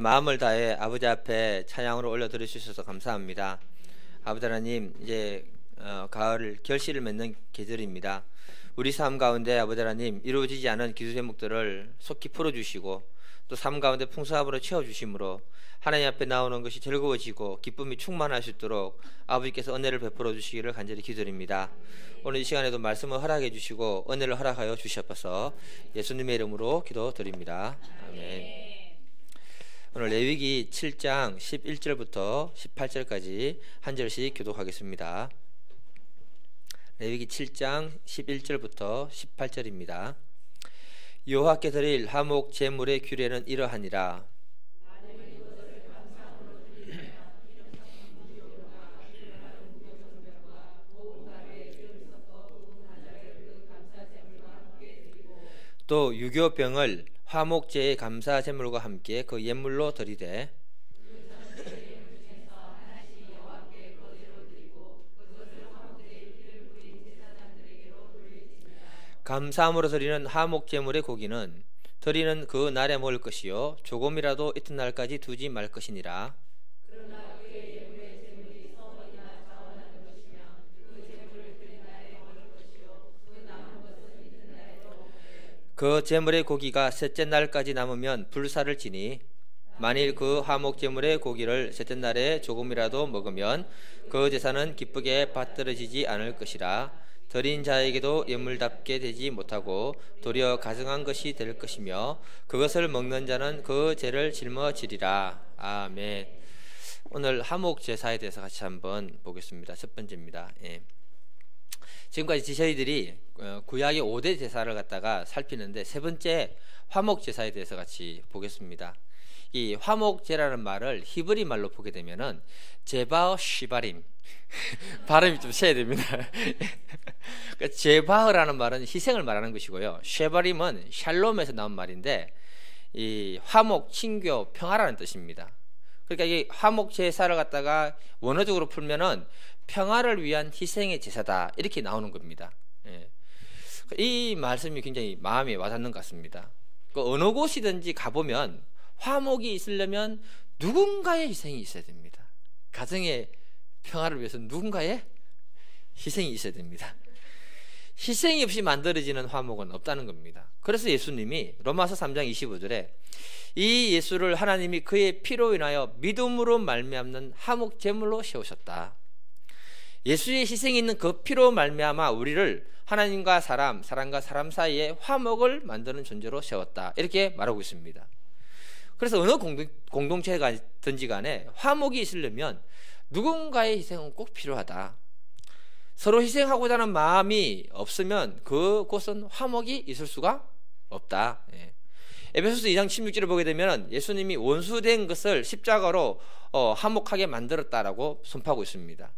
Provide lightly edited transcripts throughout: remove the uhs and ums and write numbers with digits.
마음을 다해 아버지 앞에 찬양으로 올려드릴 수 있어서 감사합니다. 아버지 하나님, 이제 가을 결실을 맺는 계절입니다. 우리 삶 가운데 아버지 하나님, 이루어지지 않은 기도 제목들을 속히 풀어주시고 또 삶 가운데 풍성함으로 채워주심으로 하나님 앞에 나오는 것이 즐거워지고 기쁨이 충만할 수 있도록 아버지께서 은혜를 베풀어 주시기를 간절히 기도드립니다. 오늘 이 시간에도 말씀을 허락해 주시고 은혜를 허락하여 주시옵소서. 예수님의 이름으로 기도드립니다. 아멘. 오늘 레위기 7장 11절부터 18절까지 한 절씩 교독하겠습니다. 레위기 7장 11절부터 18절입니다. 여호와께 드릴 화목 제물의 규례는 이러하니라. 또 유교병을 화목제의 감사 제물과 함께 그 예물로 드리되 감사함으로 드리는 화목 제물의 고기는 드리는 그 날에 먹을 것이요 조금이라도 이튿날까지 두지 말 것이니라. 그 제물의 고기가 셋째 날까지 남으면 불사를 지니 만일 그 화목 제물의 고기를 셋째 날에 조금이라도 먹으면 그 제사는 기쁘게 받들어지지 않을 것이라. 드린 자에게도 예물답게 되지 못하고 도리어 가증한 것이 될 것이며 그것을 먹는 자는 그 죄를 짊어지리라. 아멘. 오늘 화목 제사에 대해서 같이 한번 보겠습니다. 첫 번째입니다. 지금까지 저희들이 구약의 5대 제사를 갖다가 살피는데 세 번째 화목 제사에 대해서 같이 보겠습니다. 이 화목제라는 말을 히브리 말로 보게 되면은 제바어 시바림 발음이 좀 세야 됩니다. 그러니까 제바흐라는 말은 희생을 말하는 것이고요. 쉐바림은 샬롬에서 나온 말인데 이 화목, 친교, 평화라는 뜻입니다. 그러니까 이 화목 제사를 갖다가 원어적으로 풀면은 평화를 위한 희생의 제사다 이렇게 나오는 겁니다. 이 말씀이 굉장히 마음에 와닿는 것 같습니다. 어느 곳이든지 가보면 화목이 있으려면 누군가의 희생이 있어야 됩니다. 가정의 평화를 위해서 누군가의 희생이 있어야 됩니다. 희생이 없이 만들어지는 화목은 없다는 겁니다. 그래서 예수님이 로마서 3장 25절에 이 예수를 하나님이 그의 피로 인하여 믿음으로 말미암는 화목 제물로 세우셨다. 예수의 희생이 있는 그 피로 말미암아 우리를 하나님과 사람, 사람과 사람 사이에 화목을 만드는 존재로 세웠다. 이렇게 말하고 있습니다. 그래서 어느 공동체든지 간에 화목이 있으려면 누군가의 희생은 꼭 필요하다. 서로 희생하고자 하는 마음이 없으면 그곳은 화목이 있을 수가 없다. 에베소서 2장 16절을 보게 되면 예수님이 원수된 것을 십자가로 화목하게 만들었다라고 선포하고 있습니다.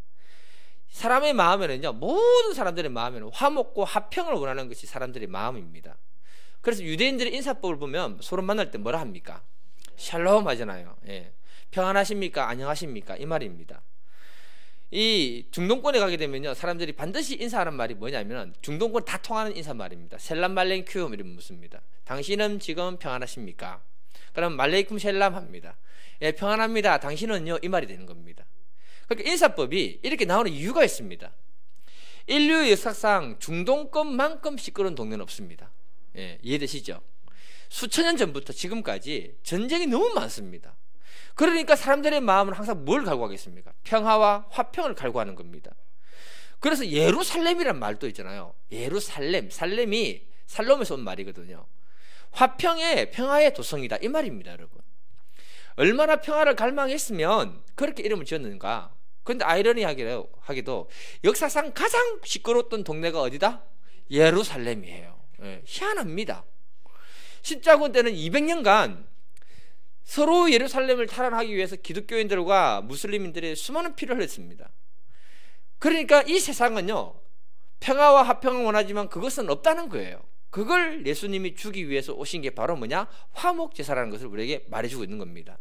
사람의 마음에는요, 모든 사람들의 마음에는 화목과 화평을 원하는 것이 사람들의 마음입니다. 그래서 유대인들의 인사법을 보면 서로 만날 때 뭐라 합니까? 샬롬 하잖아요. 평안하십니까? 안녕하십니까? 이 말입니다. 이 중동권에 가게 되면요, 사람들이 반드시 인사하는 말이 뭐냐면 중동권 다 통하는 인사말입니다. 셀람 말랭큐 이런 묻습니다. 당신은 지금 평안하십니까? 그럼 말레이쿰 셀람 합니다. 평안합니다. 당신은요? 이 말이 되는 겁니다. 그러니까 인사법이 이렇게 나오는 이유가 있습니다. 인류의 역사상 중동권만큼 시끄러운 동네는 없습니다. 이해되시죠? 수천 년 전부터 지금까지 전쟁이 너무 많습니다. 그러니까 사람들의 마음은 항상 뭘 갈구하겠습니까? 평화와 화평을 갈구하는 겁니다. 그래서 예루살렘이라는 말도 있잖아요. 예루살렘, 살렘이 살롬에서 온 말이거든요. 화평의 평화의 도성이다 이 말입니다. 여러분, 얼마나 평화를 갈망했으면 그렇게 이름을 지었는가. 그런데 아이러니하게도 역사상 가장 시끄러웠던 동네가 어디다? 예루살렘이에요. 희한합니다. 십자군 때는 200년간 서로 예루살렘을 탈환하기 위해서 기독교인들과 무슬림인들이 수많은 피를 흘렸습니다. 그러니까 이 세상은요, 평화와 화평을 원하지만 그것은 없다는 거예요. 그걸 예수님이 주기 위해서 오신 게 바로 뭐냐? 화목제사라는 것을 우리에게 말해주고 있는 겁니다.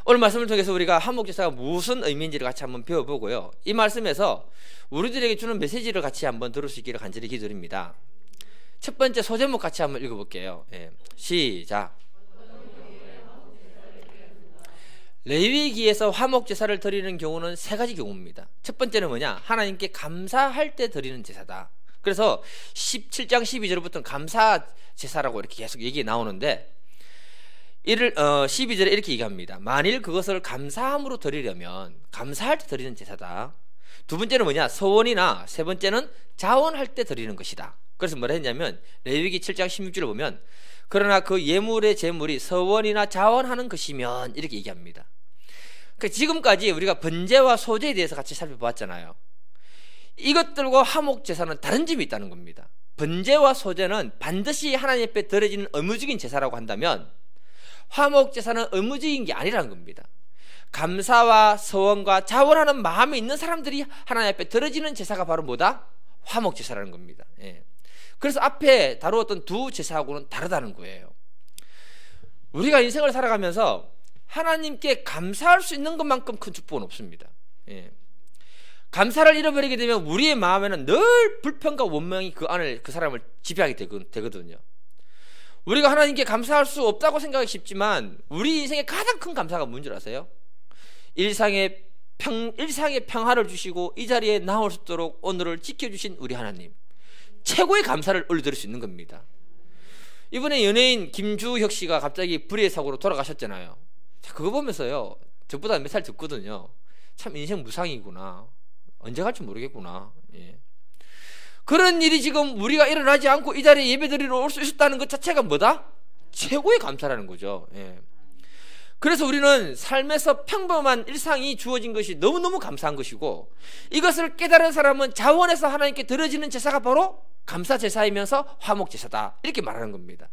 오늘 말씀을 통해서 우리가 화목제사가 무슨 의미인지를 같이 한번 배워보고요, 이 말씀에서 우리들에게 주는 메시지를 같이 한번 들을 수 있기를 간절히 기도드립니다. 첫 번째 소제목 같이 한번 읽어볼게요. 시작. 레위기에서 화목 제사를 드리는 경우는 세 가지 경우입니다. 첫 번째는 뭐냐? 하나님께 감사할 때 드리는 제사다. 그래서 17장 12절부터는 감사 제사라고 이렇게 계속 얘기 나오는데 12절에 이렇게 얘기합니다. 만일 그것을 감사함으로 드리려면 감사할 때 드리는 제사다. 두 번째는 뭐냐? 서원이나 세 번째는 자원할 때 드리는 것이다. 그래서 뭐라 했냐면 레위기 7장 16절을 보면 그러나 그 예물의 제물이 서원이나 자원하는 것이면 이렇게 얘기합니다. 그러니까 지금까지 우리가 번제와 소제에 대해서 같이 살펴보았잖아요. 이것들과 화목제사는 다른 점이 있다는 겁니다. 번제와 소제는 반드시 하나님 앞에 드려지는 의무적인 제사라고 한다면 화목제사는 의무적인 게 아니라는 겁니다. 감사와 서원과 자원하는 마음이 있는 사람들이 하나님 앞에 드려지는 제사가 바로 뭐다? 화목제사라는 겁니다. 예. 그래서 앞에 다루었던 두 제사하고는 다르다는 거예요. 우리가 인생을 살아가면서 하나님께 감사할 수 있는 것만큼 큰 축복은 없습니다. 예. 감사를 잃어버리게 되면 우리의 마음에는 늘 불평과 원망이 그 안을 그 사람을 지배하게 되거든요. 우리가 하나님께 감사할 수 없다고 생각하기 쉽지만 우리 인생의 가장 큰 감사가 뭔 줄 아세요? 일상의 평화를 주시고 이 자리에 나올 수 있도록 오늘을 지켜주신 우리 하나님, 최고의 감사를 올려드릴 수 있는 겁니다. 이번에 연예인 김주혁 씨가 갑자기 불의의 사고로 돌아가셨잖아요. 그거 보면서요, 저보다 몇 살 듣거든요. 참 인생 무상이구나, 언제 갈지 모르겠구나. 예. 그런 일이 지금 우리가 일어나지 않고 이 자리에 예배드리러 올 수 있었다는 것 자체가 뭐다? 최고의 감사라는 거죠. 예. 그래서 우리는 삶에서 평범한 일상이 주어진 것이 너무너무 감사한 것이고, 이것을 깨달은 사람은 자원해서 하나님께 드려지는 제사가 바로 감사 제사이면서 화목 제사다, 이렇게 말하는 겁니다.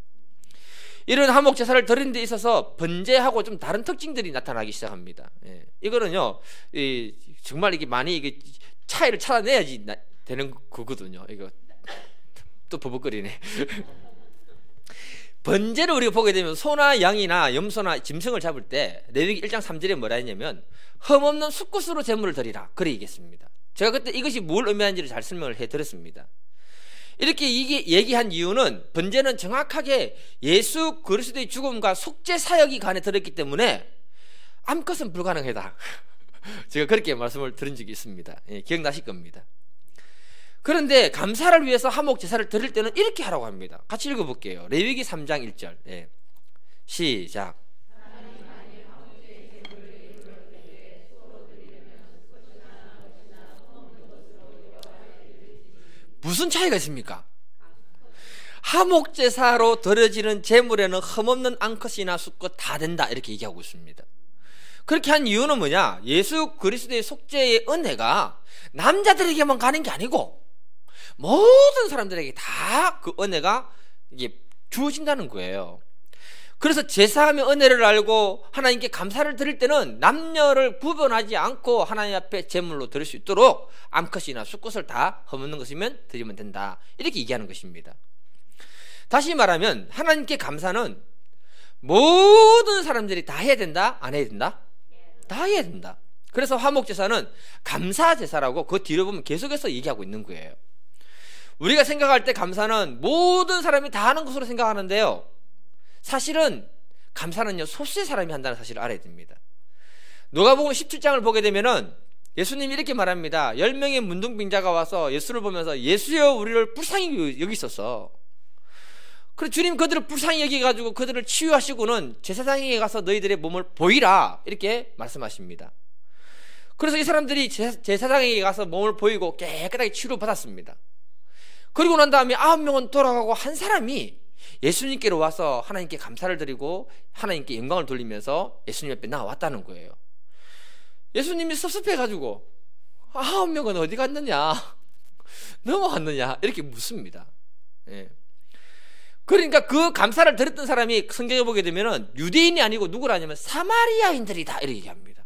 이런 화목 제사를 드리는 데 있어서 번제하고 좀 다른 특징들이 나타나기 시작합니다. 예. 이거는요, 정말 이게 많이 이게 차이를 찾아내야지 되는 거거든요. 이거 또 버벅거리네. 번제를 우리가 보게 되면 소나 양이나 염소나 짐승을 잡을 때 레위기 1장 3절에 뭐라 했냐면 흠없는 숫것으로 제물을 드리라, 그래 얘기했습니다. 제가 그때 이것이 뭘 의미하는지를 잘 설명을 해드렸습니다. 이렇게 이게 얘기한 이유는 번제는 정확하게 예수 그리스도의 죽음과 속죄 사역이 간에 들었기 때문에 암컷은 불가능하다. 제가 그렇게 말씀을 드린 적이 있습니다. 예, 기억나실 겁니다. 그런데 감사를 위해서 화목 제사를 드릴 때는 이렇게 하라고 합니다. 같이 읽어볼게요. 레위기 3장 1절. 예. 시작. 무슨 차이가 있습니까? 화목 제사로 드려지는 제물에는 흠없는 암컷이나 숫것 다 된다, 이렇게 얘기하고 있습니다. 그렇게 한 이유는 뭐냐? 예수 그리스도의 속죄의 은혜가 남자들에게만 가는 게 아니고 모든 사람들에게 다 그 은혜가 이게 주어진다는 거예요. 그래서 제사하며 은혜를 알고 하나님께 감사를 드릴 때는 남녀를 구분하지 않고 하나님 앞에 제물로 드릴 수 있도록 암컷이나 숫것을 다 허물는 것이면 드리면 된다, 이렇게 얘기하는 것입니다. 다시 말하면 하나님께 감사는 모든 사람들이 다 해야 된다, 안 해야 된다? 다 해야 된다. 그래서 화목제사는 감사제사라고 그 뒤로 보면 계속해서 얘기하고 있는 거예요. 우리가 생각할 때 감사는 모든 사람이 다 하는 것으로 생각하는데요, 사실은 감사는요 소수의 사람이 한다는 사실을 알아야 됩니다. 누가복음 17장을 보게 되면은 예수님이 이렇게 말합니다. 10명의 문둥병자가 와서 예수를 보면서 예수여 우리를 불쌍히 여기소서. 그래서 주님 그들을 불쌍히 여기가지고 그들을 치유하시고는 제사장에게 가서 너희들의 몸을 보이라, 이렇게 말씀하십니다. 그래서 이 사람들이 제사장에게 가서 몸을 보이고 깨끗하게 치유를 받았습니다. 그리고 난 다음에 9명은 돌아가고 한 사람이 예수님께로 와서 하나님께 감사를 드리고 하나님께 영광을 돌리면서 예수님 앞에 나왔다는 거예요. 예수님이 섭섭해가지고 9명은 어디 갔느냐, 넘어갔느냐, 이렇게 묻습니다. 예. 그러니까 그 감사를 드렸던 사람이 성경에 보게 되면은 유대인이 아니고 누구라냐면 사마리아인들이다, 이렇게 얘기합니다.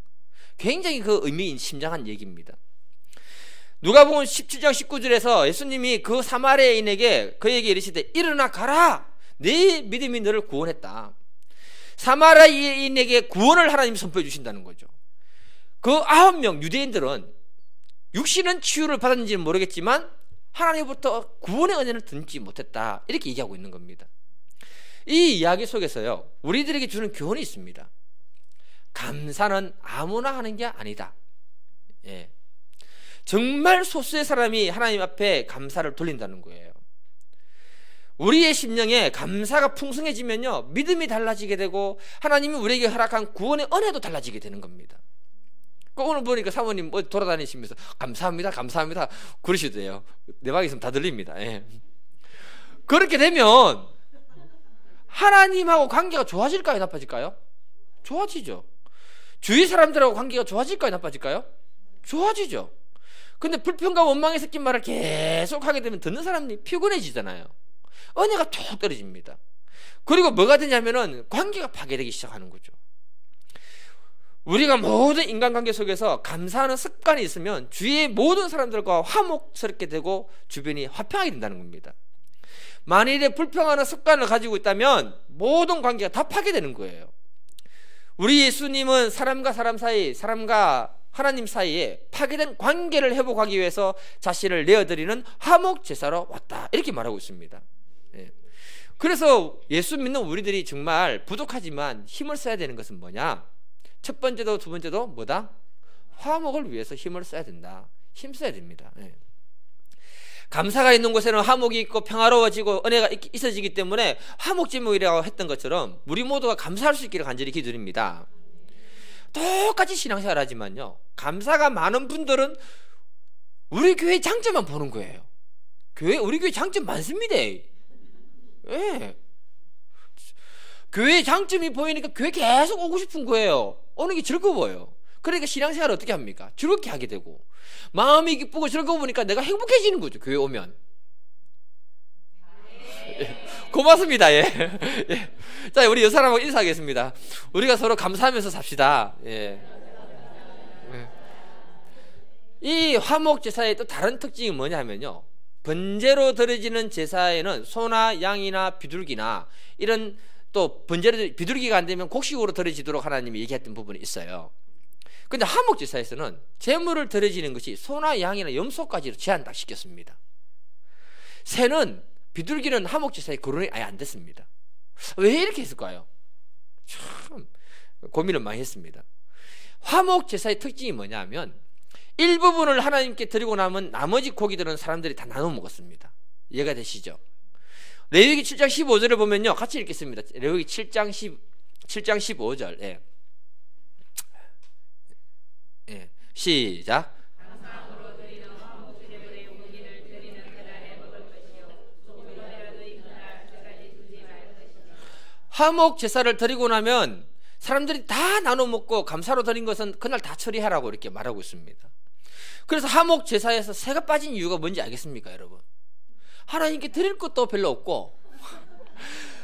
굉장히 그 의미 심장한 얘기입니다. 누가복음 17장 19절에서 예수님이 그 사마리아인에게 그에게 이르시되 일어나 가라, 네 믿음이 너를 구원했다. 사마리아인에게 구원을 하나님이 선포해 주신다는 거죠. 그 9명 유대인들은 육신은 치유를 받았는지는 모르겠지만 하나님부터 구원의 은혜를 듣지 못했다, 이렇게 얘기하고 있는 겁니다. 이 이야기 속에서요 우리들에게 주는 교훈이 있습니다. 감사는 아무나 하는 게 아니다. 예. 정말 소수의 사람이 하나님 앞에 감사를 돌린다는 거예요. 우리의 심령에 감사가 풍성해지면요, 믿음이 달라지게 되고 하나님이 우리에게 허락한 구원의 은혜도 달라지게 되는 겁니다. 오늘 보니까 사모님 돌아다니시면서 감사합니다, 감사합니다 그러시대요. 내 방에 있으면 다 들립니다. 예. 그렇게 되면 하나님하고 관계가 좋아질까요, 나빠질까요? 좋아지죠. 주위 사람들하고 관계가 좋아질까요, 나빠질까요? 좋아지죠. 근데 불평과 원망에 섞인 말을 계속 하게 되면 듣는 사람이 피곤해지잖아요. 은혜가 툭 떨어집니다. 그리고 뭐가 되냐면은 관계가 파괴되기 시작하는 거죠. 우리가 모든 인간관계 속에서 감사하는 습관이 있으면 주위의 모든 사람들과 화목스럽게 되고 주변이 화평하게 된다는 겁니다. 만일에 불평하는 습관을 가지고 있다면 모든 관계가 다 파괴되는 거예요. 우리 예수님은 사람과 사람 사이, 사람과 하나님 사이에 파괴된 관계를 회복하기 위해서 자신을 내어드리는 화목제사로 왔다, 이렇게 말하고 있습니다. 예. 그래서 예수 믿는 우리들이 정말 부족하지만 힘을 써야 되는 것은 뭐냐? 첫 번째도 두 번째도 뭐다? 화목을 위해서 힘을 써야 된다. 힘 써야 됩니다. 예. 감사가 있는 곳에는 화목이 있고 평화로워지고 은혜가 있어지기 때문에 화목제물이라고 했던 것처럼 우리 모두가 감사할 수 있기를 간절히 기도드립니다. 똑같이 신앙생활 하지만요, 감사가 많은 분들은 우리 교회 장점만 보는 거예요. 우리 교회 장점 많습니다. 예. 교회 장점이 보이니까 교회 계속 오고 싶은 거예요. 오는 게 즐거워요. 그러니까 신앙생활을 어떻게 합니까? 즐겁게 하게 되고, 마음이 기쁘고 즐거우니까 내가 행복해지는 거죠, 교회 오면. 예. 고맙습니다. 예. 예. 자, 우리 여사람하고 인사하겠습니다. 우리가 서로 감사하면서 삽시다. 예. 예. 이 화목제사의 또 다른 특징이 뭐냐면요, 번제로 드려지는 제사에는 소나 양이나 비둘기나 이런, 또 번제로 비둘기가 안 되면 곡식으로 드려지도록 하나님이 얘기했던 부분이 있어요. 근데 화목제사에서는 제물을 드려지는 것이 소나 양이나 염소까지로 제한 딱 시켰습니다. 새는, 비둘기는 화목제사에 거론이 아예 안 됐습니다. 왜 이렇게 했을까요? 참 고민을 많이 했습니다. 화목제사의 특징이 뭐냐면 일부분을 하나님께 드리고 남은 나머지 고기들은 사람들이 다 나눠 먹었습니다. 이해가 되시죠? 레위기 7장 15절을 보면요, 같이 읽겠습니다. 레위기 7장 15절. 예. 예. 시작. 화목 제사를 드리고 나면 사람들이 다 나눠 먹고 감사로 드린 것은 그날 다 처리하라고 이렇게 말하고 있습니다. 그래서 화목 제사에서 새가 빠진 이유가 뭔지 알겠습니까, 여러분? 하나님께 드릴 것도 별로 없고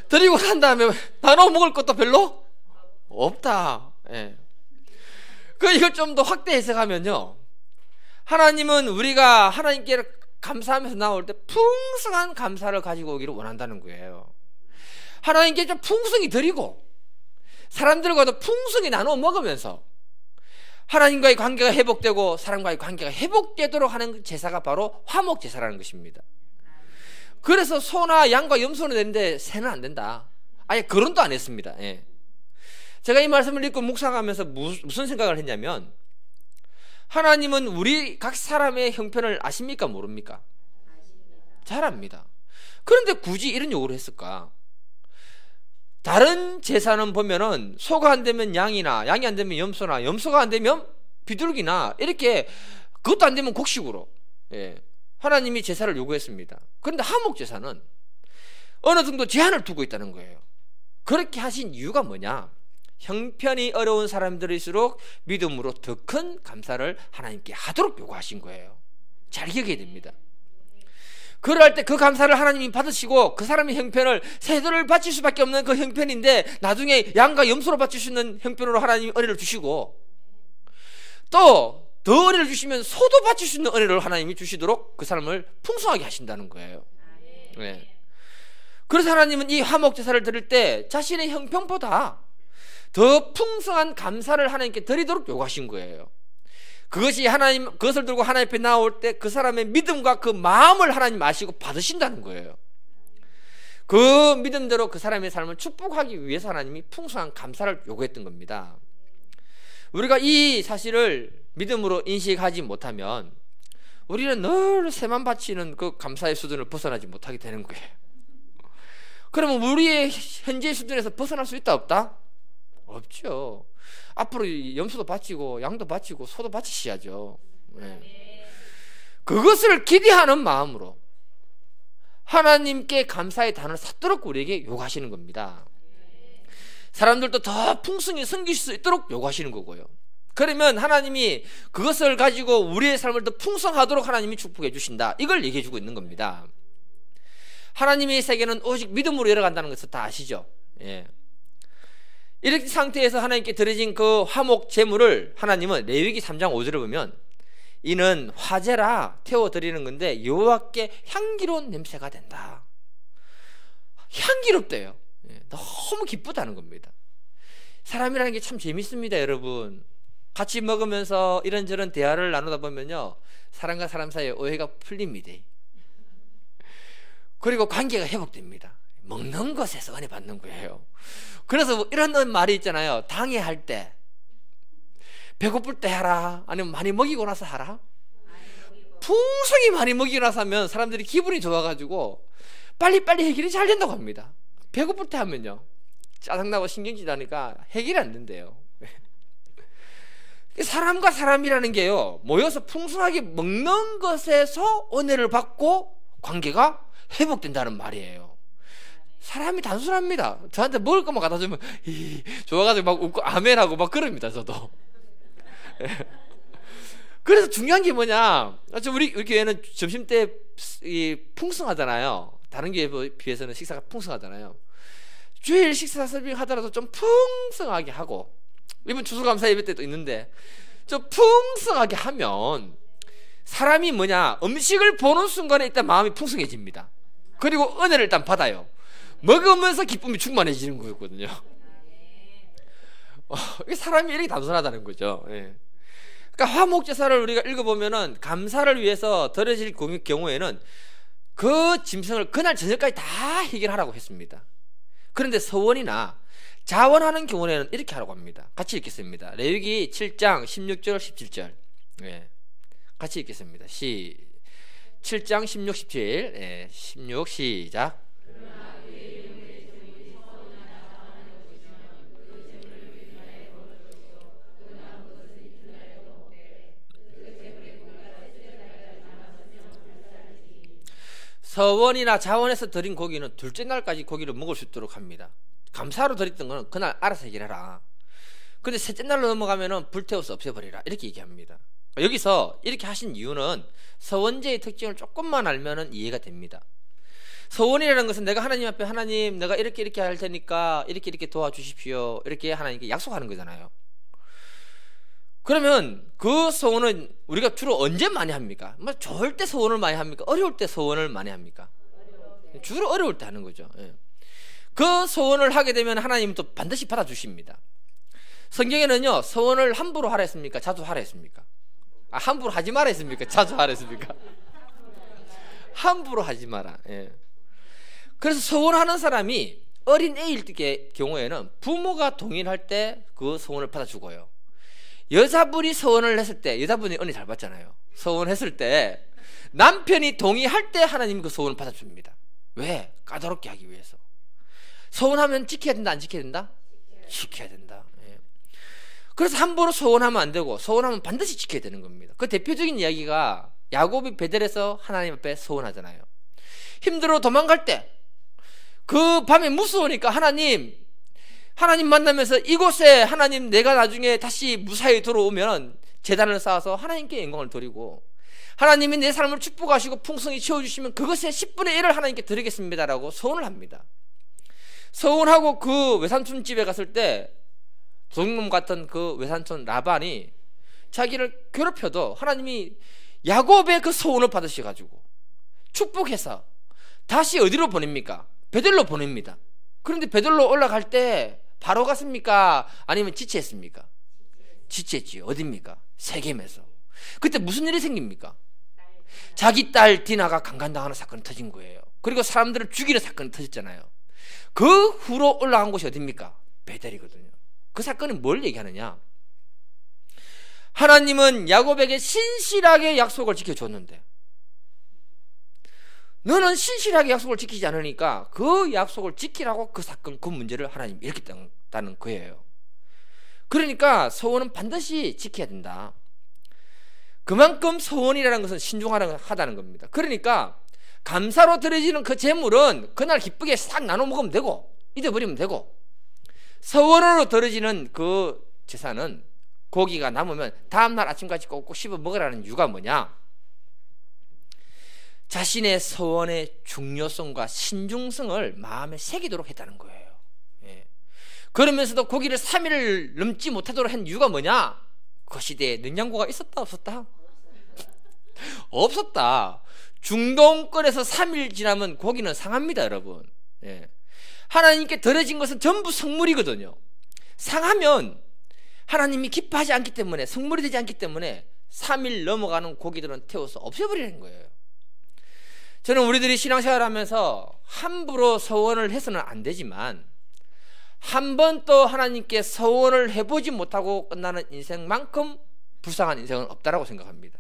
드리고 난 다음에 나눠 먹을 것도 별로 없다. 예. 이걸 좀 더 확대 해석하면요, 하나님은 우리가 하나님께 감사하면서 나올 때 풍성한 감사를 가지고 오기를 원한다는 거예요. 하나님께 좀 풍성히 드리고 사람들과도 풍성히 나눠 먹으면서 하나님과의 관계가 회복되고 사람과의 관계가 회복되도록 하는 제사가 바로 화목제사라는 것입니다. 그래서 소나 양과 염소는 되는데 새는 안 된다. 아예 거론도 안 했습니다. 예. 제가 이 말씀을 읽고 묵상하면서 무슨 생각을 했냐면, 하나님은 우리 각 사람의 형편을 아십니까, 모릅니까? 잘 압니다. 그런데 굳이 이런 요구를 했을까? 다른 제사는 보면은 소가 안 되면 양이나, 양이 안 되면 염소나, 염소가 안 되면 비둘기나, 이렇게 그것도 안 되면 곡식으로, 예, 하나님이 제사를 요구했습니다. 그런데 화목제사는 어느 정도 제한을 두고 있다는 거예요. 그렇게 하신 이유가 뭐냐? 형편이 어려운 사람들일수록 믿음으로 더 큰 감사를 하나님께 하도록 요구하신 거예요. 잘 기억해야 됩니다. 그럴 때 그 감사를 하나님이 받으시고 그 사람의 형편을 새들을 바칠 수밖에 없는 그 형편인데 나중에 양과 염소로 바칠 수 있는 형편으로 하나님이 은혜를 주시고, 또 더 은혜를 주시면 소도 바칠 수 있는 은혜를 하나님이 주시도록 그 사람을 풍성하게 하신다는 거예요. 네. 그래서 하나님은 이 화목제사를 드릴 때 자신의 형편보다 더 풍성한 감사를 하나님께 드리도록 요구하신 거예요. 그것을 들고 하나님 앞에 나올 때 그 사람의 믿음과 그 마음을 하나님 아시고 받으신다는 거예요. 그 믿음대로 그 사람의 삶을 축복하기 위해서 하나님이 풍성한 감사를 요구했던 겁니다. 우리가 이 사실을 믿음으로 인식하지 못하면 우리는 늘 새만 바치는 그 감사의 수준을 벗어나지 못하게 되는 거예요. 그러면 우리의 현재 수준에서 벗어날 수 있다 없다? 없죠. 앞으로 염소도 바치고 양도 바치고 소도 바치셔야죠. 네. 그것을 기대하는 마음으로 하나님께 감사의 단어를 sad도록 우리에게 요구하시는 겁니다. 사람들도 더 풍성히 섬기실 수 있도록 요구하시는 거고요. 그러면 하나님이 그것을 가지고 우리의 삶을 더 풍성하도록 하나님이 축복해 주신다, 이걸 얘기해 주고 있는 겁니다. 하나님의 세계는 오직 믿음으로 열어간다는 것을 다 아시죠? 예. 이렇게 상태에서 하나님께 드려진 그 화목 제물을 하나님은 레위기 3장 5절을 보면 이는 화제라 태워 드리는 건데 여호와께 향기로운 냄새가 된다. 향기롭대요. 너무 기쁘다는 겁니다. 사람이라는 게 참 재밌습니다, 여러분. 같이 먹으면서 이런저런 대화를 나누다 보면요, 사람과 사람 사이에 오해가 풀립니다. 그리고 관계가 회복됩니다. 먹는 것에서 은혜 받는 거예요. 그래서 이런 말이 있잖아요. 당회할 때 배고플 때 하라, 아니면 많이 먹이고 나서 하라. 풍성히 많이 먹이고 나서 하면 사람들이 기분이 좋아가지고 빨리빨리 해결이 잘 된다고 합니다. 배고플 때 하면요, 짜증나고 신경질 나니까 해결이 안 된대요. 사람과 사람이라는 게요, 모여서 풍성하게 먹는 것에서 은혜를 받고 관계가 회복된다는 말이에요. 사람이 단순합니다. 저한테 먹을 것만 갖다 주면 좋아가지고 막 웃고 아멘하고 막 그럽니다, 저도. 그래서 중요한 게 뭐냐, 우리 교회는 점심때 풍성하잖아요. 다른 교회에 비해서는 식사가 풍성하잖아요. 주일 식사 서빙 하더라도 좀 풍성하게 하고, 이번 추수감사 예배 때도 있는데 좀 풍성하게 하면 사람이 뭐냐, 음식을 보는 순간에 일단 마음이 풍성해집니다. 그리고 은혜를 일단 받아요. 먹으면서 기쁨이 충만해지는 거였거든요. 이게 사람이 이렇게 단순하다는 거죠. 예. 그러니까 화목제사를 우리가 읽어보면은 감사를 위해서 드려질 경우에는 그 짐승을 그날 저녁까지 다 해결하라고 했습니다. 그런데 서원이나 자원하는 경우에는 이렇게 하라고 합니다. 같이 읽겠습니다. 레위기 7장 16절 17절. 예. 같이 읽겠습니다. 7장 16, 17. 예. 16 시작. 서원이나 자원에서 드린 고기는 둘째 날까지 고기를 먹을 수 있도록 합니다. 감사로 드렸던 거는 그날 알아서 해결해라. 근데 셋째 날로 넘어가면은 불태워서 없애버리라, 이렇게 얘기합니다. 여기서 이렇게 하신 이유는 서원제의 특징을 조금만 알면은 이해가 됩니다. 서원이라는 것은 내가 하나님 앞에, 하나님 내가 이렇게 할 테니까 이렇게 도와주십시오, 이렇게 하나님께 약속하는 거잖아요. 그러면 그 서원은 우리가 주로 언제 많이 합니까? 뭐 좋을 때 서원을 많이 합니까? 어려울 때 서원을 많이 합니까? 주로 어려울 때 하는 거죠. 예. 그 서원을 하게 되면 하나님은 또 반드시 받아주십니다. 성경에는요, 서원을 함부로 하라 했습니까? 자주 하라 했습니까? 함부로 하지 마라 했습니까? 자주 하라 했습니까? 함부로 하지 마라. 예. 그래서 서원하는 사람이 어린 애일 경우에는 부모가 동의할 때 그 서원을 받아주고요, 여자분이 서원을 했을 때, 여자분이 은혜 잘 받잖아요. 서원했을 때 남편이 동의할 때 하나님이 그 서원을 받아줍니다. 왜? 까다롭게 하기 위해서. 서원하면 지켜야 된다, 안 지켜야 된다? 지켜야 된다. 예. 그래서 함부로 서원하면 안 되고, 서원하면 반드시 지켜야 되는 겁니다. 그 대표적인 이야기가 야곱이 베델에서 하나님 앞에 서원하잖아요. 힘들어 도망갈 때 그 밤에 무서우니까 하나님 만나면서 이곳에 하나님 내가 나중에 다시 무사히 들어오면 제단을 쌓아서 하나님께 영광을 드리고, 하나님이 내 삶을 축복하시고 풍성히 채워주시면 그것의 10분의 1을 하나님께 드리겠습니다라고 서원을 합니다. 서원하고 그 외삼촌 집에 갔을 때 도둑놈 같은 그 외삼촌 라반이 자기를 괴롭혀도 하나님이 야곱의 그 서원을 받으셔가지고 축복해서 다시 어디로 보냅니까? 베들로 보냅니다. 그런데 베들로 올라갈 때 바로 갔습니까? 아니면 지체했습니까? 지체했지요. 어딥니까? 세겜에서. 그때 무슨 일이 생깁니까? 자기 딸 디나가 강간당하는 사건이 터진 거예요. 그리고 사람들을 죽이는 사건이 터졌잖아요. 그 후로 올라간 곳이 어딥니까? 베델이거든요. 그 사건은 뭘 얘기하느냐? 하나님은 야곱에게 신실하게 약속을 지켜줬는데 너는 신실하게 약속을 지키지 않으니까 그 약속을 지키라고 그 사건, 그 문제를 하나님 일으켰다는 거예요. 그러니까 서원은 반드시 지켜야 된다. 그만큼 서원이라는 것은 신중하다는 겁니다. 그러니까 감사로 드려지는 그 재물은 그날 기쁘게 싹 나눠 먹으면 되고 잊어버리면 되고, 서원으로 드려지는 그 제사는 고기가 남으면 다음날 아침까지 꼭 씹어 먹으라는 이유가 뭐냐? 자신의 서원의 중요성과 신중성을 마음에 새기도록 했다는 거예요. 예. 그러면서도 고기를 3일을 넘지 못하도록 한 이유가 뭐냐? 그 시대에 냉장고가 있었다 없었다? 없었다. 중동권에서 3일 지나면 고기는 상합니다, 여러분. 예. 하나님께 드려진 것은 전부 성물이거든요. 상하면 하나님이 기뻐하지 않기 때문에, 성물이 되지 않기 때문에 3일 넘어가는 고기들은 태워서 없애버리는 거예요. 저는 우리들이 신앙생활하면서 함부로 서원을 해서는 안 되지만 한 번 또 하나님께 서원을 해보지 못하고 끝나는 인생만큼 불쌍한 인생은 없다라고 생각합니다.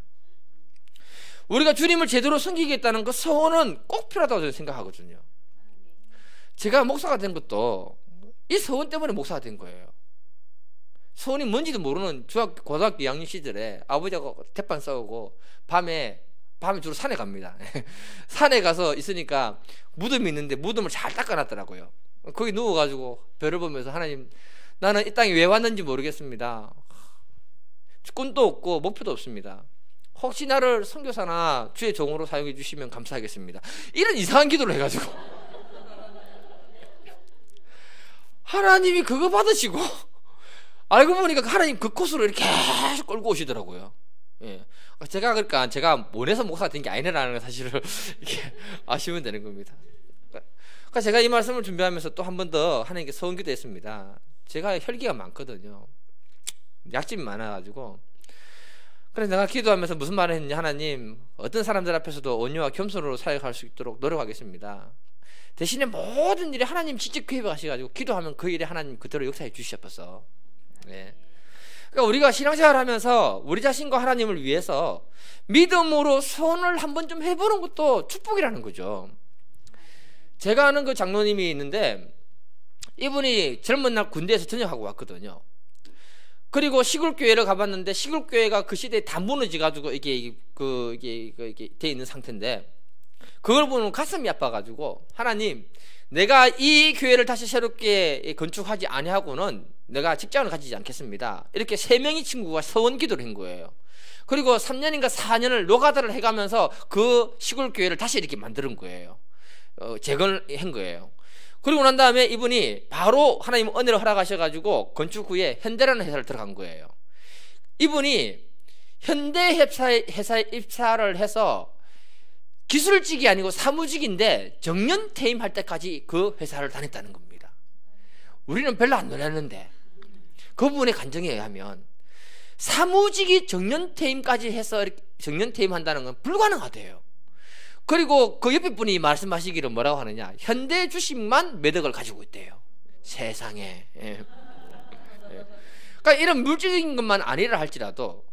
우리가 주님을 제대로 섬기겠다는 그 서원은 꼭 필요하다고 저는 생각하거든요. 제가 목사가 된 것도 이 서원 때문에 목사가 된 거예요. 서원이 뭔지도 모르는 고등학교 2학년 시절에 아버지하고 대판 싸우고 밤에 주로 산에 갑니다. 산에 가서 있으니까 무덤이 있는데 무덤을 잘 닦아놨더라고요. 거기 누워가지고 별을 보면서 하나님, 나는 이 땅에 왜 왔는지 모르겠습니다. 꿈도 없고 목표도 없습니다. 혹시 나를 선교사나 주의 종으로 사용해 주시면 감사하겠습니다. 이런 이상한 기도를 해가지고 하나님이 그거 받으시고 알고 보니까 하나님 그 코스로 이렇게 계속 끌고 오시더라고요. 예. 제가 그러니까 제가 원해서 목사가 된 게 아니라는 사실을 이렇게 아시면 되는 겁니다. 그러니까 제가 이 말씀을 준비하면서 또 한 번 더 하나님께 서원 기도했습니다. 제가 혈기가 많거든요. 약점이 많아가지고. 그래서 내가 기도하면서 무슨 말을 했냐, 하나님, 어떤 사람들 앞에서도 온유와 겸손으로 사역할 수 있도록 노력하겠습니다. 대신에 모든 일에 하나님 직접 개입하셔가지고 기도하면 그 일에 하나님 그대로 역사해 주시옵소서. 네. 그러니까 우리가 신앙생활 하면서 우리 자신과 하나님을 위해서 믿음으로 소원을 한번 좀 해보는 것도 축복이라는 거죠. 제가 아는 그 장로님이 있는데 이분이 젊은 날 군대에서 전역하고 왔거든요. 그리고 시골교회를 가봤는데 시골교회가 그 시대에 다 무너져가지고 이게 돼 있는 상태인데 그걸 보면 가슴이 아파가지고, 하나님, 내가 이 교회를 다시 새롭게 건축하지 아니하고는 내가 직장을 가지지 않겠습니다. 이렇게 3명의 친구가 서원 기도를 한 거예요. 그리고 3년인가 4년을 노가다를 해가면서 그 시골교회를 다시 이렇게 만드는 거예요. 재건한 거예요. 그리고 난 다음에 이분이 바로 하나님 은혜를 허락하셔가지고 건축 후에 현대라는 회사를 들어간 거예요. 이분이 현대 회사에 입사를 해서 기술직이 아니고 사무직인데 정년 퇴임할 때까지 그 회사를 다녔다는 겁니다. 우리는 별로 안 놀랐는데 그 부분의 간증에 의하면 사무직이 정년 퇴임까지 해서 정년 퇴임한다는 건 불가능하대요. 그리고 그 옆에 분이 말씀하시기를 뭐라고 하느냐, 현대 주식만 매덕을 가지고 있대요. 세상에. 예. 그러니까 이런 물질적인 것만 아니라 할지라도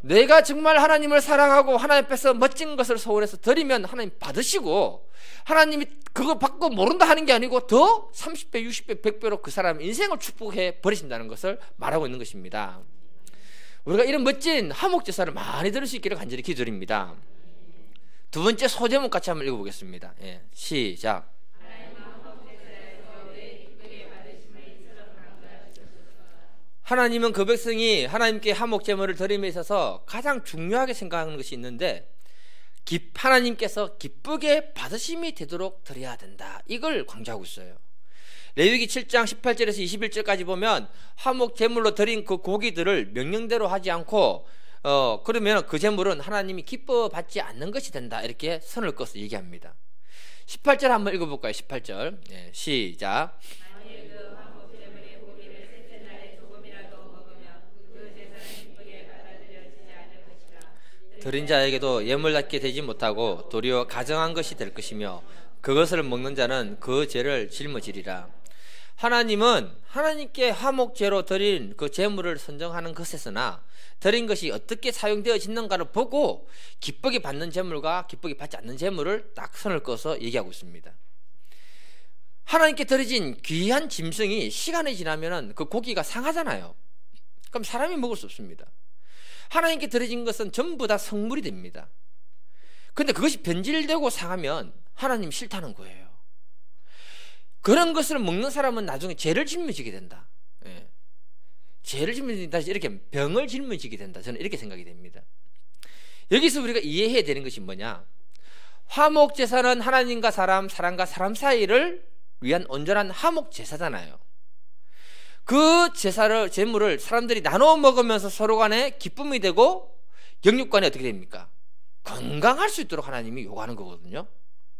내가 정말 하나님을 사랑하고 하나님 앞에서 멋진 것을 소원해서 드리면 하나님 받으시고, 하나님이 그거 받고 모른다 하는 게 아니고 더 30배, 60배, 100배로 그 사람 인생을 축복해 버리신다는 것을 말하고 있는 것입니다. 우리가 이런 멋진 화목제사를 많이 들을 수 있기를 간절히 기도드립니다. 두 번째 소제목 같이 한번 읽어보겠습니다. 예, 시작. 하나님은 그 백성이 하나님께 화목제물을 드림에 있어서 가장 중요하게 생각하는 것이 있는데, 하나님께서 기쁘게 받으심이 되도록 드려야 된다, 이걸 강조하고 있어요. 레위기 7장 18절에서 21절까지 보면 화목제물로 드린 그 고기들을 명령대로 하지 않고 그러면 그 제물은 하나님이 기뻐 받지 않는 것이 된다, 이렇게 선을 꺼서 얘기합니다. 18절 한번 읽어볼까요? 18절. 네, 시작. 드린 자에게도 예물답게 되지 못하고 도리어 가정한 것이 될 것이며 그것을 먹는 자는 그 죄를 짊어지리라. 하나님은 하나님께 화목제로 드린 그 제물을 선정하는 것에서나 드린 것이 어떻게 사용되어지는가를 보고 기쁘게 받는 제물과 기쁘게 받지 않는 제물을 딱 선을 꺼서 얘기하고 있습니다. 하나님께 드려진 귀한 짐승이 시간이 지나면 그 고기가 상하잖아요. 그럼 사람이 먹을 수 없습니다. 하나님께 드려진 것은 전부 다 성물이 됩니다. 근데 그것이 변질되고 상하면 하나님 싫다는 거예요. 그런 것을 먹는 사람은 나중에 죄를 짊어지게 된다. 예. 죄를 짊어진다, 이렇게 병을 짊어지게 된다. 저는 이렇게 생각이 됩니다. 여기서 우리가 이해해야 되는 것이 뭐냐? 화목제사는 하나님과 사람, 사람과 사람 사이를 위한 온전한 화목제사잖아요. 그 제사를, 제물을 사람들이 나눠 먹으면서 서로 간에 기쁨이 되고 영육 간에 어떻게 됩니까? 건강할 수 있도록 하나님이 요구하는 거거든요.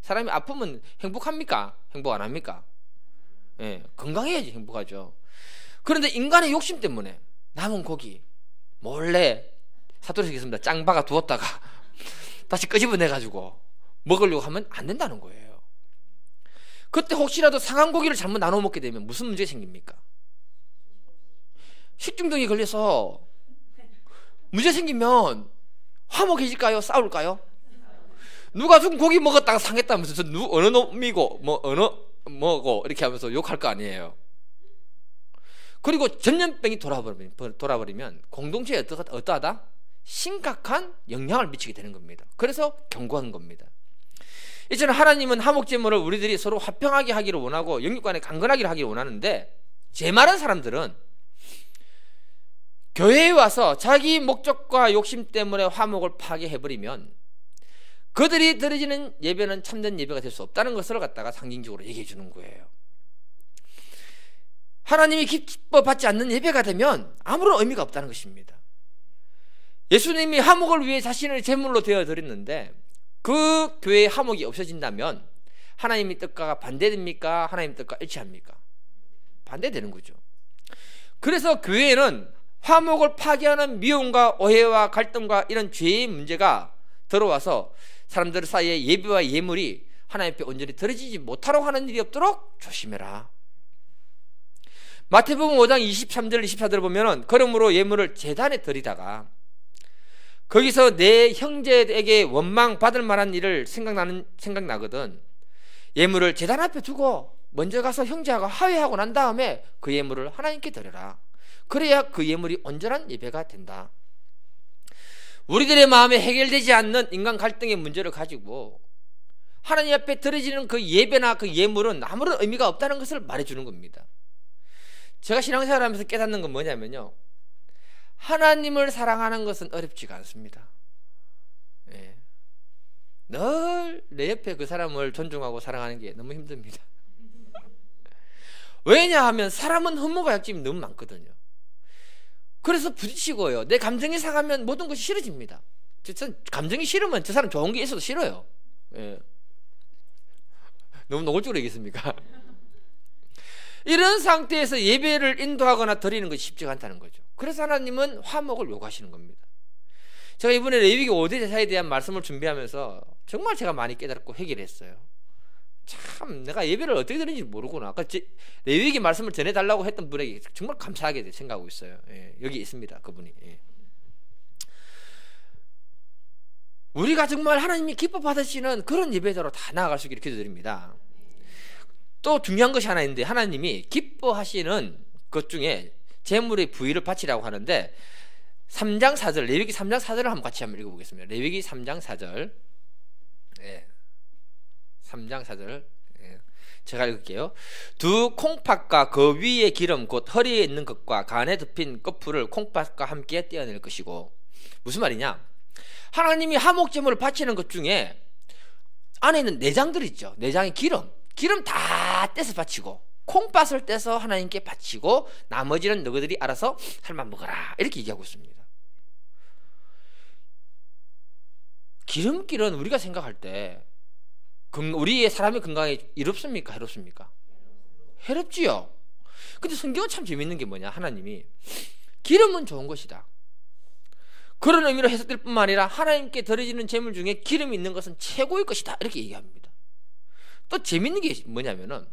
사람이 아프면 행복합니까? 행복 안 합니까? 예, 건강해야지 행복하죠. 그런데 인간의 욕심 때문에 남은 고기 몰래 사투리 쓰겠습니다. 짱 박아 두었다가 다시 끄집어내가지고 먹으려고 하면 안 된다는 거예요. 그때 혹시라도 상한 고기를 잘못 나눠 먹게 되면 무슨 문제가 생깁니까? 식중독이 걸려서 문제 생기면 화목해질까요? 싸울까요? 누가 좀 고기 먹었다가 상했다면서 어느 놈이고 뭐고 이렇게 하면서 욕할 거 아니에요. 그리고 전염병이 돌아버리면 공동체에 어떠하다? 심각한 영향을 미치게 되는 겁니다. 그래서 경고하는 겁니다. 이제는 하나님은 화목제물을 우리들이 서로 화평하게 하기를 원하고 영육간에 강건하게 하기를 원하는데, 제 말한 사람들은 교회에 와서 자기 목적과 욕심 때문에 화목을 파괴해버리면 그들이 드려지는 예배는 참된 예배가 될 수 없다는 것을 갖다가 상징적으로 얘기해 주는 거예요. 하나님이 기뻐받지 않는 예배가 되면 아무런 의미가 없다는 것입니다. 예수님이 화목을 위해 자신을 제물로 되어 드렸는데 그 교회의 화목이 없어진다면 하나님의 뜻과 반대됩니까? 하나님의 뜻과 일치합니까? 반대되는 거죠. 그래서 교회에는 화목을 파괴하는 미움과 오해와 갈등과 이런 죄의 문제가 들어와서 사람들 사이에 예배와 예물이 하나님 앞에 온전히 드려지지 못하도록 하는 일이 없도록 조심해라. 마태복음 5장 23절 24절을 보면은 그러므로 예물을 제단에 드리다가 거기서 내 형제에게 원망 받을 만한 일을 생각나거든 예물을 제단 앞에 두고 먼저 가서 형제하고 화해하고 난 다음에 그 예물을 하나님께 드려라. 그래야 그 예물이 온전한 예배가 된다. 우리들의 마음에 해결되지 않는 인간 갈등의 문제를 가지고 하나님 앞에 드려지는 그 예배나 그 예물은 아무런 의미가 없다는 것을 말해주는 겁니다. 제가 신앙생활하면서 깨닫는 건 뭐냐면요, 하나님을 사랑하는 것은 어렵지가 않습니다. 예. 늘 내 옆에 그 사람을 존중하고 사랑하는 게 너무 힘듭니다. 왜냐하면 사람은 흠모가 약점이 너무 많거든요. 그래서 부딪히고요, 내 감정이 상하면 모든 것이 싫어집니다. 감정이 싫으면 저 사람 좋은 게 있어도 싫어요. 예. 너무 노골적으로 얘기했습니까? 이런 상태에서 예배를 인도하거나 드리는 것이 쉽지가 않다는 거죠. 그래서 하나님은 화목을 요구하시는 겁니다. 제가 이번에 레위기 5대 제사에 대한 말씀을 준비하면서 정말 제가 많이 깨달았고 해결했어요. 참 내가 예배를 어떻게 드리는지 모르구나. 아까 레위기 말씀을 전해달라고 했던 분에게 정말 감사하게 생각하고 있어요. 예, 여기 있습니다, 그분이. 예. 우리가 정말 하나님이 기뻐 받으시는 그런 예배대로 다 나아갈 수 있기를 기도드립니다. 또 중요한 것이 하나 있는데, 하나님이 기뻐하시는 것 중에 제물의 부위를 바치라고 하는데 3장 4절, 레위기 3장 4절을 같이 한번 읽어보겠습니다. 레위기 3장 4절. 예. 3장 4절. 예. 제가 읽을게요. 두 콩팥과 그 위의 기름 곧 허리에 있는 것과 간에 덮인 거풀을 콩팥과 함께 떼어낼 것이고. 무슨 말이냐? 하나님이 화목제물을 바치는 것 중에 안에 있는 내장들 있죠. 내장의 기름 다 떼서 바치고 콩팥을 떼서 하나님께 바치고 나머지는 너희들이 알아서 삶아 먹어라, 이렇게 얘기하고 있습니다. 기름길은 우리가 생각할 때 우리의 사람의 건강에 이롭습니까? 해롭습니까? 해롭지요. 근데 성경은 참 재밌는 게 뭐냐, 하나님이 기름은 좋은 것이다, 그런 의미로 해석될 뿐만 아니라 하나님께 드려지는 제물 중에 기름이 있는 것은 최고의 것이다, 이렇게 얘기합니다. 또 재밌는 게 뭐냐면은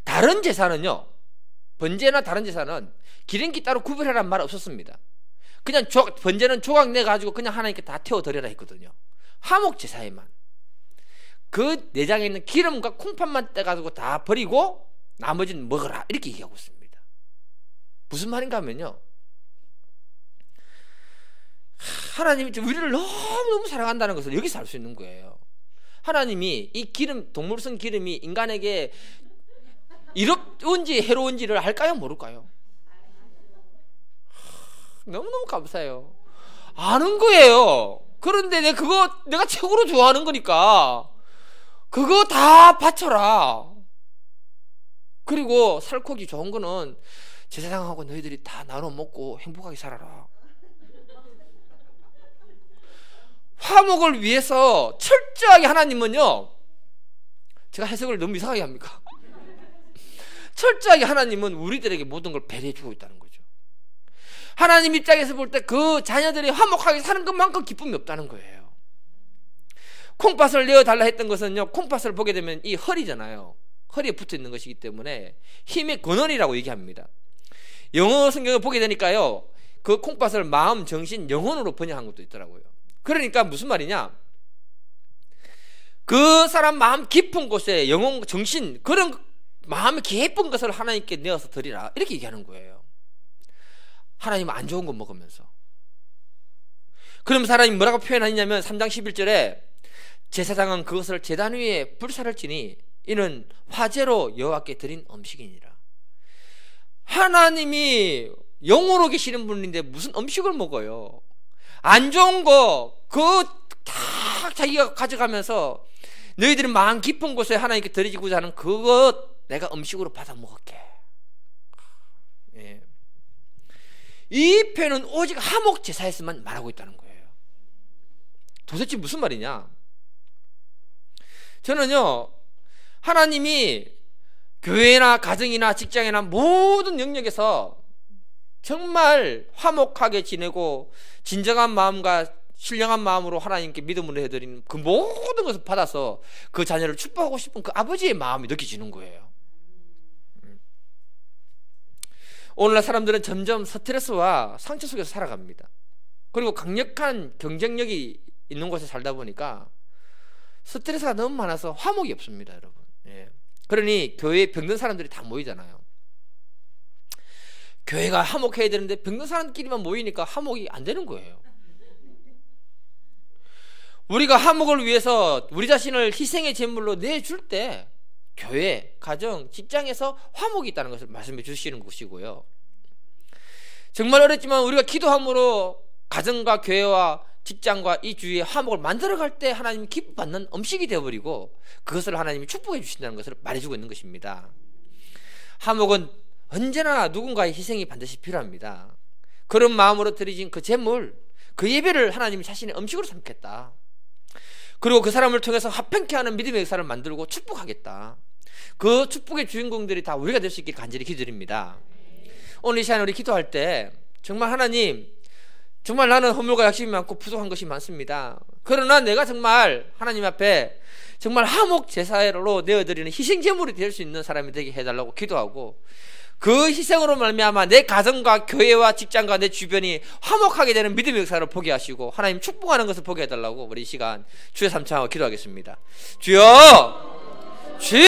다른 제사는요, 번제나 다른 제사는 기름기 따로 구별하라는 말 없었습니다. 그냥 번제는 조각 내가지고 그냥 하나님께 다 태워드려라 했거든요. 화목 제사에만 그 내장에 있는 기름과 콩팥만 떼가지고 다 버리고 나머지는 먹어라, 이렇게 얘기하고 있습니다. 무슨 말인가 하면요, 하나님이 우리를 너무너무 사랑한다는 것을 여기서 알 수 있는 거예요. 하나님이 이 기름, 동물성 기름이 인간에게 이롭은지 해로운지를 알까요, 모를까요? 너무너무 감사해요. 아는 거예요. 그런데 내가 최고로 좋아하는 거니까 그거 다 바쳐라. 그리고 살코기 좋은 거는 제사장하고 너희들이 다 나눠 먹고 행복하게 살아라. 화목을 위해서 철저하게 하나님은요, 제가 해석을 너무 이상하게 합니까? 철저하게 하나님은 우리들에게 모든 걸 배려해 주고 있다는 거죠. 하나님 입장에서 볼 때 그 자녀들이 화목하게 사는 것만큼 기쁨이 없다는 거예요. 콩팥을 내어달라 했던 것은요, 콩팥을 보게 되면 이 허리잖아요. 허리에 붙어 있는 것이기 때문에 힘의 근원이라고 얘기합니다. 영어 성경을 보게 되니까요, 그 콩팥을 마음, 정신, 영혼으로 번역한 것도 있더라고요. 그러니까 무슨 말이냐, 그 사람 마음 깊은 곳에 영혼, 정신, 그런 마음이 깊은 것을 하나님께 내어서 드리라, 이렇게 얘기하는 거예요. 하나님은 안 좋은 거 먹으면서. 그러면서 하나님 뭐라고 표현하냐면 3장 11절에 제사장은 그것을 제단 위에 불사를 지니 이는 화제로 여호와께 드린 음식이니라. 하나님이 영으로 계시는 분인데 무슨 음식을 먹어요? 안 좋은 거 그거 다 자기가 가져가면서 너희들은 마음 깊은 곳에 하나님께 드리고자 하는 그것 내가 음식으로 받아 먹을게. 예. 이 표현은 오직 화목 제사에서만 말하고 있다는 거예요. 도대체 무슨 말이냐? 저는요, 하나님이 교회나 가정이나 직장이나 모든 영역에서 정말 화목하게 지내고 진정한 마음과 신령한 마음으로 하나님께 믿음으로 해드리는 그 모든 것을 받아서 그 자녀를 축복하고 싶은 그 아버지의 마음이 느껴지는 거예요. 오늘날 사람들은 점점 스트레스와 상처 속에서 살아갑니다. 그리고 강력한 경쟁력이 있는 곳에 살다 보니까 스트레스가 너무 많아서 화목이 없습니다, 여러분. 예. 그러니 교회에 병든 사람들이 다 모이잖아요. 교회가 화목해야 되는데 병든 사람끼리만 모이니까 화목이 안 되는 거예요. 우리가 화목을 위해서 우리 자신을 희생의 제물로 내줄 때 교회, 가정, 직장에서 화목이 있다는 것을 말씀해 주시는 것이고요. 정말 어렵지만 우리가 기도함으로 가정과 교회와 직장과 이 주위에 화목을 만들어갈 때 하나님이 기쁨 받는 음식이 되어버리고 그것을 하나님이 축복해 주신다는 것을 말해주고 있는 것입니다. 화목은 언제나 누군가의 희생이 반드시 필요합니다. 그런 마음으로 드려진 그 제물, 그 예배를 하나님이 자신의 음식으로 삼겠다. 그리고 그 사람을 통해서 화평케 하는 믿음의 역사를 만들고 축복하겠다. 그 축복의 주인공들이 다 우리가 될 수 있길 간절히 기도드립니다. 오늘 이 시간에 우리 기도할 때 정말 하나님, 정말 나는 허물과 약심이 많고 부족한 것이 많습니다. 그러나 내가 정말 하나님 앞에 정말 화목 제사로 내어드리는 희생 제물이 될 수 있는 사람이 되게 해달라고 기도하고, 그 희생으로 말미암아 내 가정과 교회와 직장과 내 주변이 화목하게 되는 믿음의 역사를 보게 하시고 하나님 축복하는 것을 보게 해달라고 우리 이 시간 주의 삼창하고 기도하겠습니다. 주여, 주여.